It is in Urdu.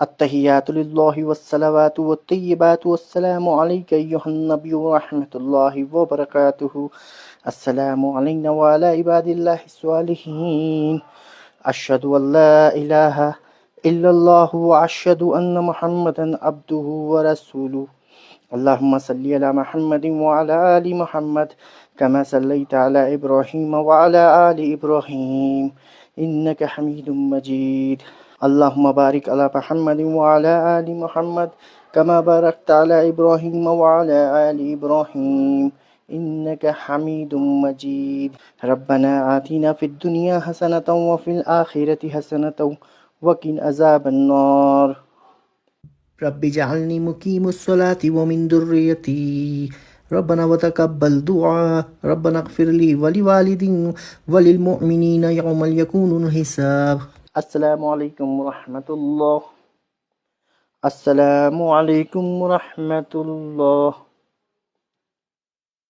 التحیات للہ والصلوات والطیبات والسلام علیک ایہا النبی ورحمۃ اللہ وبرکاتہ. السلام علینا وعلی عباد اللہ الصالحین. اشہد ان لا الہ الا اللہ واشہد ان محمدا عبدہ ورسولہ. اللہم صلی علی محمد وعلی آل محمد کما صلیت علی ابراہیم وعلی آل ابراہیم انک حمید مجید. اللہم بارک علی محمد وعلی آل محمد کما بارکت علی ابراہیم وعلی آل ابراہیم انک حمید مجید. ربنا آتنا فی الدنیا حسنۃ وفی الآخرۃ حسنۃ وقنا عذاب النار. رب اجعلنی مقیم الصلاة ومن ذریتی ربنا وتقبل دعاء ربنا اغفر لی ولوالدی وللمؤمنین یوم یقوم الحساب. السلام علیکم ورحمۃ اللہ. السلام علیکم ورحمۃ اللہ.